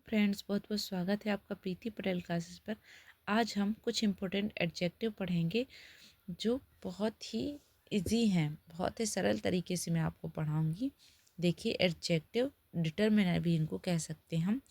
Friends, बहुत बहुत स्वागत है आपका प्रीति पटेल क्लासेस पर। आज हम कुछ इम्पोर्टेंट एडजेक्टिव पढ़ेंगे जो बहुत ही इजी हैं, बहुत ही सरल तरीके से मैं आपको पढ़ाऊंगी। देखिए, एडजेक्टिव डिटरमिनर भी इनको कह सकते हैं हम।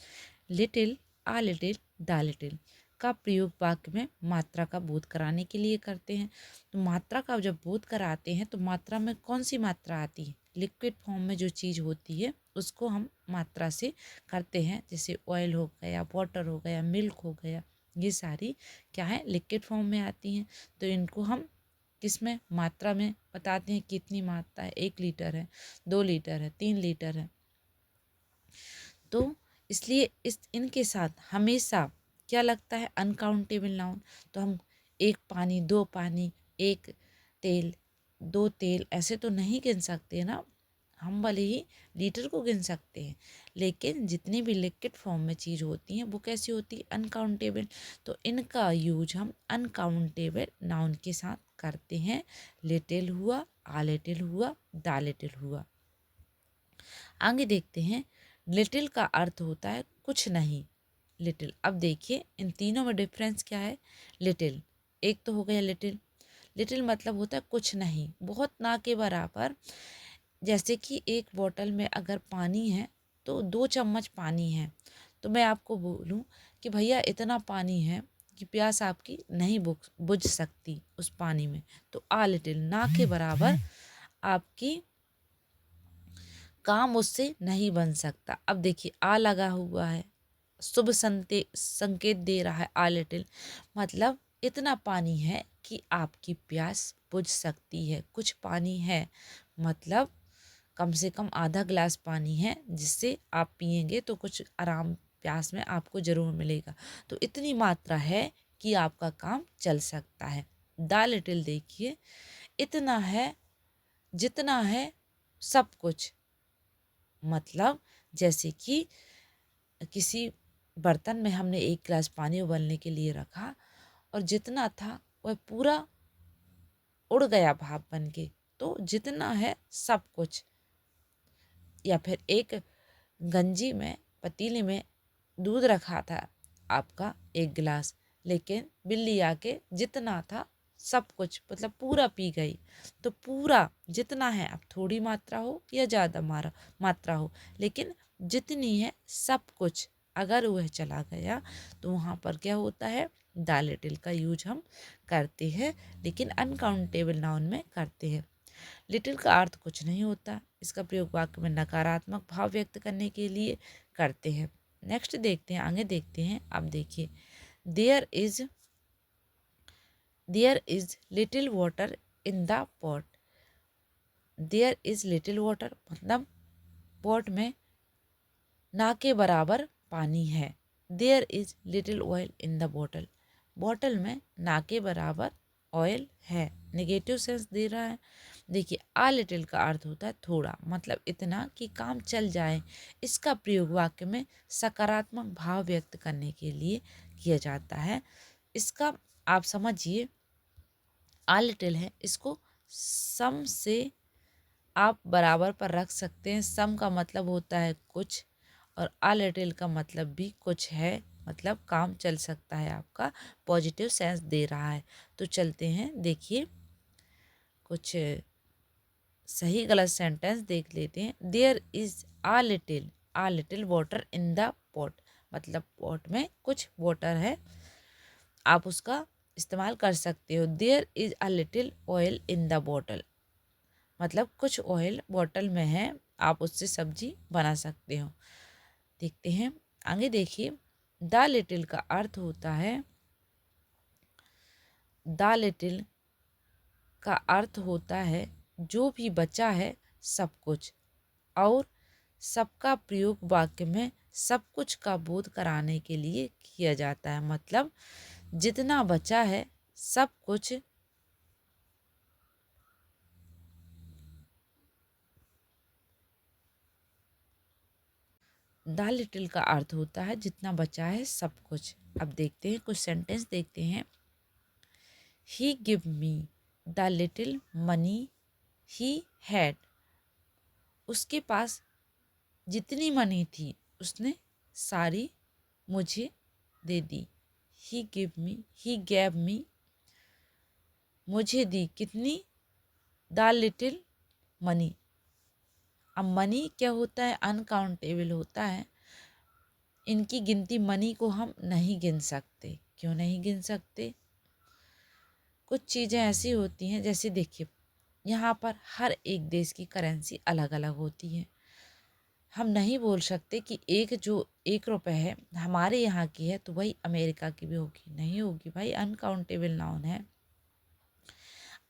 Little, uh little, the little का प्रयोग वाक्य में मात्रा का बोध कराने के लिए करते हैं। तो मात्रा का जब बोध कराते हैं तो मात्रा में कौन सी मात्रा आती है? लिक्विड फॉर्म में जो चीज़ होती है उसको हम मात्रा से करते हैं। जैसे ऑयल हो गया, वाटर हो गया, मिल्क हो गया, ये सारी क्या है? लिक्विड फॉर्म में आती हैं। तो इनको हम किस में? मात्रा में बताते हैं। कितनी मात्रा है? 1 लीटर है, 2 लीटर है, 3 लीटर है। तो इसलिए इनके साथ हमेशा क्या लगता है? Uncountable noun. तो हम 1 पानी, 2 पानी, 1 तेल, 2 तेल ऐसे तो नहीं गिन सकते ना। हम भले ही लीटर को गिन सकते हैं, लेकिन जितनी भी लिक्विड फॉर्म में चीज़ होती हैं वो कैसी होती है? अनकाउंटेबल। तो इनका यूज हम अनकाउंटेबल नाउन के साथ करते हैं। लिटिल हुआ, आ लिटिल हुआ, द लिटिल हुआ। आगे देखते हैं। लिटिल का अर्थ होता है कुछ नहीं। लिटिल, अब देखिए इन तीनों में डिफरेंस क्या है? लिटिल, एक तो हो गया लिटिल। लिटिल मतलब होता है कुछ नहीं, बहुत ना के बराबर। जैसे कि एक बोतल में अगर पानी है तो 2 चम्मच पानी है, तो मैं आपको बोलूं कि भैया इतना पानी है कि प्यास आपकी नहीं बुझ सकती उस पानी में, तो आ लिटिल, ना के बराबर आपकी काम उससे नहीं बन सकता। अब देखिए, आ लगा हुआ है, शुभ संकेत दे रहा है। आ लिटिल मतलब इतना पानी है कि आपकी प्यास बुझ सकती है। कुछ पानी है मतलब कम से कम आधा गिलास पानी है, जिससे आप पिएंगे तो कुछ आराम प्यास में आपको ज़रूर मिलेगा। तो इतनी मात्रा है कि आपका काम चल सकता है। द लिटिल देखिए, इतना है जितना है सब कुछ। मतलब जैसे कि किसी बर्तन में हमने 1 गिलास पानी उबलने के लिए रखा और जितना था वह पूरा उड़ गया भाप बन के, तो जितना है सब कुछ। या फिर एक गंजी में, पतीले में दूध रखा था आपका 1 गिलास, लेकिन बिल्ली आके जितना था सब कुछ मतलब पूरा पी गई। तो पूरा जितना है, अब थोड़ी मात्रा हो या ज़्यादा मात्रा हो, लेकिन जितनी है सब कुछ अगर वह चला गया तो वहाँ पर क्या होता है? द लिटिल का यूज हम करते हैं, लेकिन अनकाउंटेबल नाउन में करते हैं। लिटिल का अर्थ कुछ नहीं होता। इसका प्रयोग वाक्य में नकारात्मक भाव व्यक्त करने के लिए करते हैं। नेक्स्ट देखते हैं, आगे देखते हैं। अब देखिए, there is little water in the pot. There is little water मतलब पॉट में ना के बराबर पानी है। There is little oil in the bottle, bottle में ना के बराबर ऑयल है। नेगेटिव सेंस दे रहा है। देखिए, आ लिटिल का अर्थ होता है थोड़ा, मतलब इतना कि काम चल जाए। इसका प्रयोग वाक्य में सकारात्मक भाव व्यक्त करने के लिए किया जाता है। इसका आप समझिए, आ लिटिल है, इसको सम से आप बराबर पर रख सकते हैं। सम का मतलब होता है कुछ, और आ लिटिल का मतलब भी कुछ है, मतलब काम चल सकता है आपका। पॉजिटिव सेंस दे रहा है। तो चलते हैं, देखिए कुछ सही गलत सेंटेंस देख लेते हैं। There is a little water in the pot मतलब पॉट में कुछ वाटर है, आप उसका इस्तेमाल कर सकते हो। There is a little oil in the bottle मतलब कुछ ऑयल बॉटल में है, आप उससे सब्जी बना सकते हो। देखते हैं आगे। देखिए, द लिटिल का अर्थ होता है, द लिटिल का अर्थ होता है जो भी बचा है सब कुछ, और सबका प्रयोग वाक्य में सब कुछ का बोध कराने के लिए किया जाता है। मतलब जितना बचा है सब कुछ। द लिटिल का अर्थ होता है जितना बचा है सब कुछ। अब देखते हैं, कुछ सेंटेंस देखते हैं। He give me the little money he had, उसके पास जितनी मनी थी उसने सारी मुझे दे दी। ही गैव मी, मुझे दी कितनी, द लिटिल मनी। अब मनी क्या होता है, अनकाउंटेबल होता है, इनकी गिनती मनी को हम नहीं गिन सकते। क्यों नहीं गिन सकते? कुछ चीज़ें ऐसी होती हैं, जैसे देखिए यहाँ पर हर एक देश की करेंसी अलग अलग होती है। हम नहीं बोल सकते कि जो 1 रुपए है हमारे यहाँ की है तो वही अमेरिका की भी होगी, नहीं होगी भाई, अनकाउंटेबल नाउन है।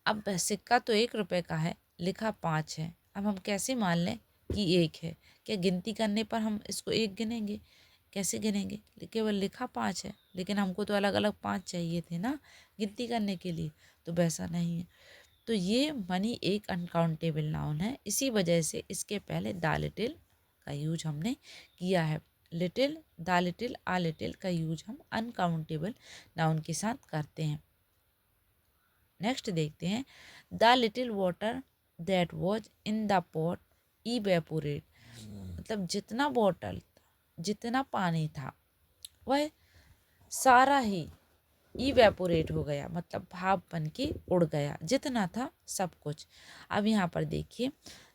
अब सिक्का तो 1 रुपए का है, लिखा 5 है, अब हम कैसे मान लें कि 1 है? क्या गिनती करने पर हम इसको 1 गिनेंगे? कैसे गिनेंगे? केवल लिखा 5 है, लेकिन हमको तो अलग अलग 5 चाहिए थे ना गिनती करने के लिए, तो वैसा नहीं है। तो ये मनी एक अनकाउंटेबल नाउन है, इसी वजह से इसके पहले द लिटिल का यूज हमने किया है। Little, the little, uh little का यूज हम अनकाउंटेबल नाउन के साथ करते हैं। नेक्स्ट देखते हैं, the little water that was in the pot evaporate. मतलब जितना बॉटल, जितना पानी था वह सारा ही इवेपोरेट हो गया, मतलब भाप बन के उड़ गया, जितना था सब कुछ। अब यहाँ पर देखिए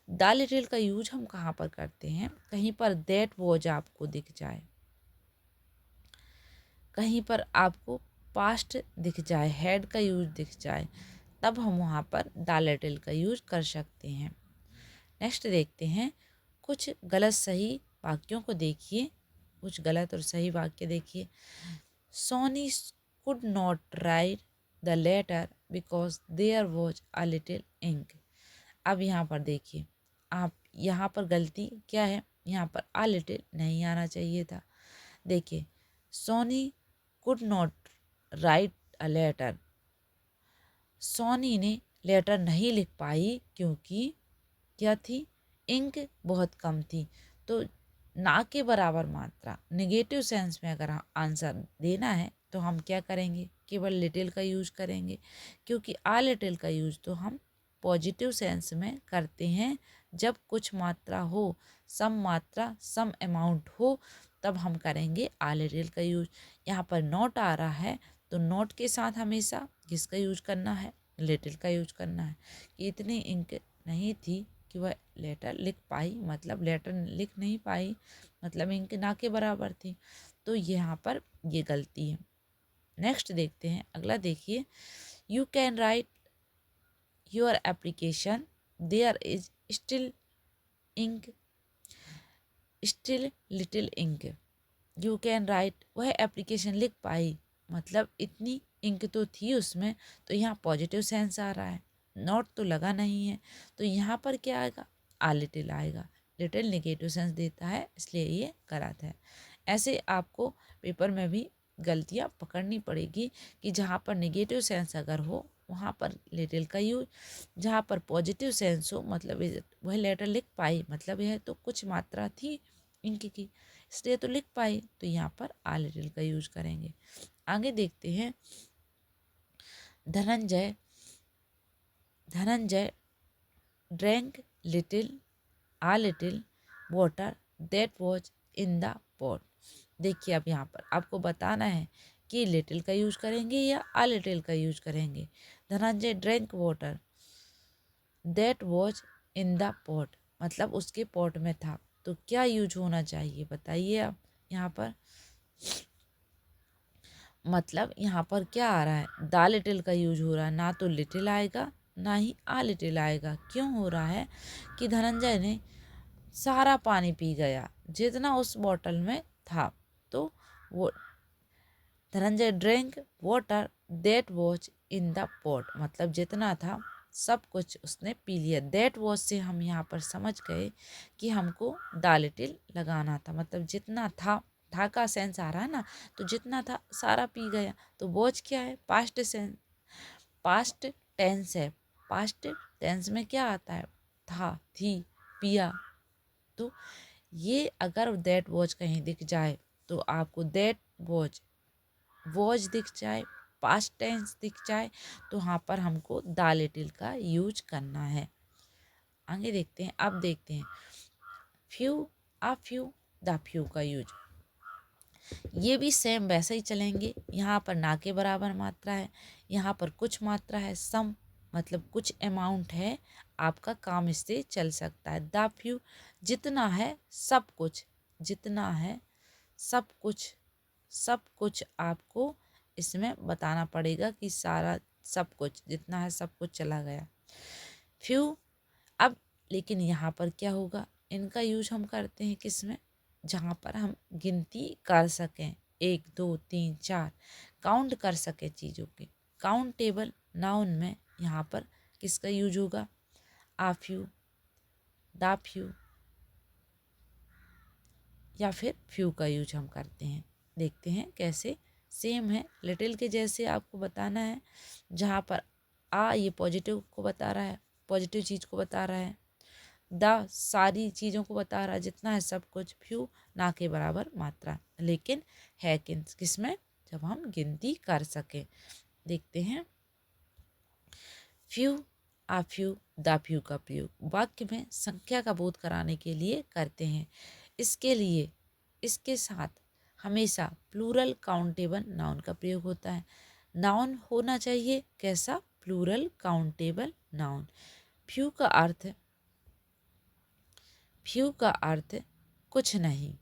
द लिटिल का यूज हम कहाँ पर करते हैं, कहीं पर दैट वॉज आपको दिख जाए, कहीं पर आपको पास्ट दिख जाए, हैड का यूज दिख जाए, तब हम वहाँ पर द लिटिल का यूज कर सकते हैं। नेक्स्ट देखते हैं, कुछ गलत सही वाक्यों को देखिए, कुछ गलत और सही वाक्य देखिए। Soni could not write the letter because there was a little ink. अब यहाँ पर देखिए, आप यहाँ पर गलती क्या है, यहाँ पर अ लिटिल नहीं आना चाहिए था। देखिए, Soni could not write a letter, Soni ने लेटर नहीं लिख पाई क्योंकि क्या थी, इंक बहुत कम थी। तो ना के बराबर मात्रा, नेगेटिव सेंस में अगर आंसर देना है तो हम क्या करेंगे, केवल लिटिल का यूज करेंगे, क्योंकि आ लिटिल का यूज तो हम पॉजिटिव सेंस में करते हैं जब कुछ मात्रा हो, सम मात्रा, सम अमाउंट हो, तब हम करेंगे आ लिटिल का यूज। यहाँ पर नॉट आ रहा है तो नॉट के साथ हमेशा किसका यूज करना है, लिटिल का यूज करना है। कि इतनी इंक नहीं थी कि वह लेटर लिख पाई, मतलब लेटर लिख नहीं पाई, मतलब इंक ना के बराबर थी, तो यहाँ पर ये गलती है। नेक्स्ट देखते हैं, अगला देखिए, you can write your application there is still ink, still little ink. You can write, वह एप्लीकेशन लिख पाई, मतलब इतनी इंक तो थी उसमें, तो यहाँ पॉजिटिव सेंस आ रहा है, नॉट तो लगा नहीं है, तो यहाँ पर क्या आएगा, आ लिटिल आएगा। लिटिल नेगेटिव सेंस देता है, इसलिए ये गलत है। ऐसे आपको पेपर में भी गलतियाँ पकड़नी पड़ेगी कि जहाँ पर नेगेटिव सेंस अगर हो वहाँ पर लिटिल का यूज, जहाँ पर पॉजिटिव सेंस हो, मतलब वह लेटर लिख पाई, मतलब यह तो कुछ मात्रा थी इंक की, इसलिए तो लिख पाई, तो यहाँ पर आ लिटिल का यूज करेंगे। आगे देखते हैं, Dhananjay Dhananjay drank little, uh little water that was in the pot. देखिए अब यहाँ पर आपको बताना है कि लिटिल का यूज करेंगे या आ लिटिल का यूज करेंगे। Dhananjay drank water that was in the pot, मतलब उसके पॉट में था, तो क्या यूज होना चाहिए बताइए आप। यहाँ पर मतलब यहाँ पर क्या आ रहा है, द लिटिल का यूज हो रहा है, ना तो लिटिल आएगा ना ही आ लिटिल आएगा। क्यों हो रहा है कि धनंजय ने सारा पानी पी गया जितना उस बॉटल में था, तो वो Dhananjay drink water that was in the pot, मतलब जितना था सब कुछ उसने पी लिया। दैट वॉज से हम यहाँ पर समझ गए कि हमको द लिटिल लगाना था, मतलब जितना था का सेंस आ रहा है ना, तो जितना था सारा पी गया। तो वॉज क्या है, पास्ट सेंस, पास्ट टेंस है, पास्ट टेंस में क्या आता है, था, थी, पिया। तो ये अगर दैट वॉज कहीं दिख जाए तो आपको दैट वॉज दिख जाए, पास्ट टेंस दिख जाए, तो वहाँ पर हमको द लिटिल का यूज करना है। आगे देखते हैं, अब देखते हैं few, uh few, the few का यूज। ये भी सेम वैसे ही चलेंगे। यहाँ पर ना के बराबर मात्रा है, यहाँ पर कुछ मात्रा है, सम मतलब कुछ अमाउंट है, आपका काम इससे चल सकता है। द फ्यू जितना है सब कुछ, जितना है सब कुछ, सब कुछ आपको इसमें बताना पड़ेगा कि सारा सब कुछ जितना है सब कुछ चला गया। फ्यू अब लेकिन यहाँ पर क्या होगा, इनका यूज हम करते हैं किस में, जहाँ पर हम गिनती कर सकें, 1 2 3 4 काउंट कर सके चीज़ों की। काउंटेबल नाउन में यहाँ पर किसका यूज होगा, आ फ्यू, दा फ्यू या फिर फ्यू का यूज हम करते हैं। देखते हैं कैसे। सेम है, लिटिल के जैसे आपको बताना है। जहाँ पर आ ये पॉजिटिव को बता रहा है, पॉजिटिव चीज़ को बता रहा है। द सारी चीज़ों को बता रहा है, जितना है सब कुछ। फ्यू ना के बराबर मात्रा, लेकिन है किस में, जब हम गिनती कर सकें। देखते हैं। Few, uh few, the few का प्रयोग वाक्य में संख्या का बोध कराने के लिए करते हैं। इसके लिए इसके साथ हमेशा प्लूरल काउंटेबल नाउन का प्रयोग होता है। नाउन होना चाहिए कैसा, प्लूरल काउंटेबल नाउन। फ्यू का अर्थ, फ्यू का अर्थ कुछ नहीं।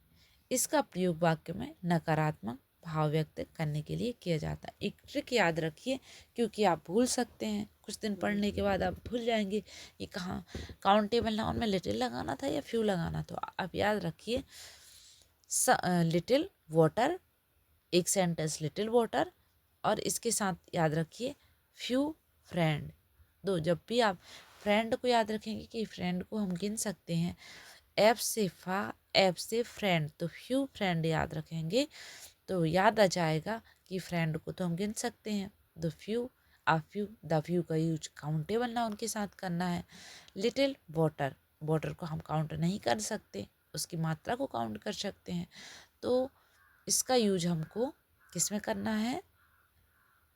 इसका प्रयोग वाक्य में नकारात्मक भाव व्यक्त करने के लिए किया जाता है। एक ट्रिक याद रखिए, क्योंकि आप भूल सकते हैं, कुछ दिन पढ़ने के बाद आप भूल जाएंगे ये कहाँ काउंटेबल नाउन में लिटिल लगाना था या फ्यू लगाना। तो आप याद रखिए, लिटिल वाटर, एक सेंटेंस लिटिल वाटर, और इसके साथ याद रखिए फ्यू फ्रेंड। दो, जब भी आप फ्रेंड को याद रखेंगे कि फ्रेंड को हम गिन सकते हैं, एफ से फा, एफ से फ्रेंड, तो फ्यू फ्रेंड याद रखेंगे तो याद आ जाएगा कि फ्रेंड को तो हम गिन सकते हैं। The few, uh few, the few का यूज काउंटेबल नाउन के साथ करना है। लिटिल वाटर, वाटर को हम काउंट नहीं कर सकते, उसकी मात्रा को काउंट कर सकते हैं, तो इसका यूज हमको किस में करना है,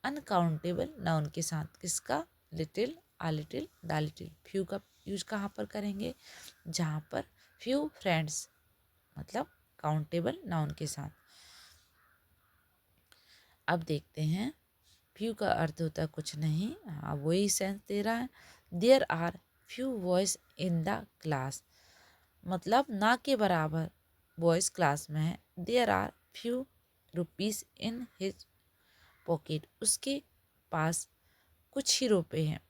अनकाउंटेबल नाउन के साथ। किसका, little, uh little, the little. Few का यूज कहाँ पर करेंगे, जहाँ पर फ्यू फ्रेंड्स मतलब काउंटेबल नाउन के साथ। अब देखते हैं, फ्यू का अर्थ होता है कुछ नहीं, हाँ वही सेंस दे रहा है। There are few boys in the class, मतलब ना के बराबर बॉयज क्लास में है। There are few rupees in his pocket, उसके पास कुछ ही रुपए हैं,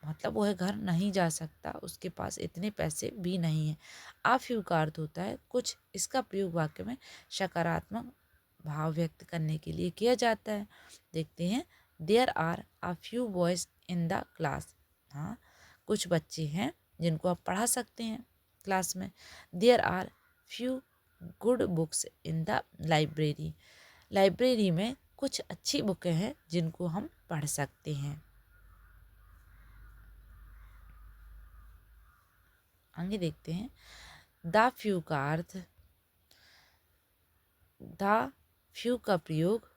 मतलब वह घर नहीं जा सकता, उसके पास इतने पैसे भी नहीं हैं। आ फ्यू का अर्थ होता है कुछ, इसका प्रयोग वाक्य में सकारात्मक भाव व्यक्त करने के लिए किया जाता है। देखते हैं। There are a few boys in the class, हाँ कुछ बच्चे हैं जिनको आप पढ़ा सकते हैं क्लास में। There are few good books in the library, library में कुछ अच्छी बुकें हैं जिनको हम पढ़ सकते हैं। आगे देखते हैं। द फ्यू का अर्थ, द फ्यू का प्रयोग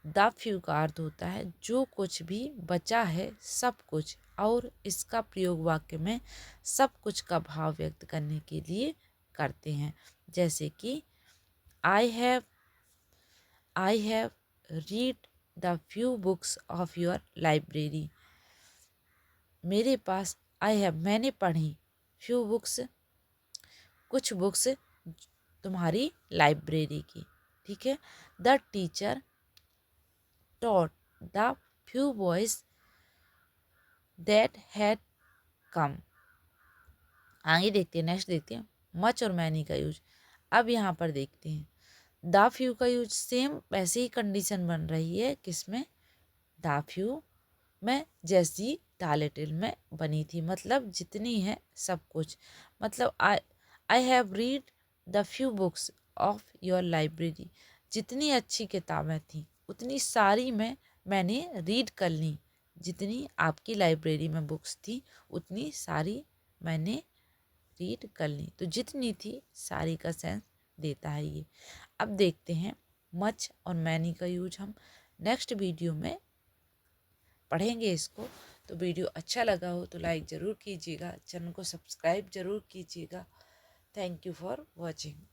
द फ्यू का अर्थ होता है जो कुछ भी बचा है सब कुछ, और इसका प्रयोग वाक्य में सब कुछ का भाव व्यक्त करने के लिए करते हैं। जैसे कि I have read the few books of your library, मेरे पास आई हैव मैंने पढ़ी, फ्यू बुक्स कुछ बुक्स तुम्हारी लाइब्रेरी की। ठीक है। The teacher taught the few boys that had come। आगे देखते हैं, नेक्स्ट देखते हैं, मच और मैनी का यूज। अब यहाँ पर देखते हैं द फ्यू का यूज, सेम वैसे ही कंडीशन बन रही है किसमें, द फ्यू में जैसी द लिटिल में बनी थी, मतलब जितनी है सब कुछ। मतलब I have read the few books of your library, जितनी अच्छी किताबें थी उतनी सारी मैंने रीड कर ली, जितनी आपकी लाइब्रेरी में बुक्स थी उतनी सारी मैंने रीड कर ली, तो जितनी थी सारी का सेंस देता है ये। अब देखते हैं मच और मैनी का यूज हम नेक्स्ट वीडियो में पढ़ेंगे इसको। तो वीडियो अच्छा लगा हो तो लाइक ज़रूर कीजिएगा, चैनल को सब्सक्राइब ज़रूर कीजिएगा। Thank you for watching.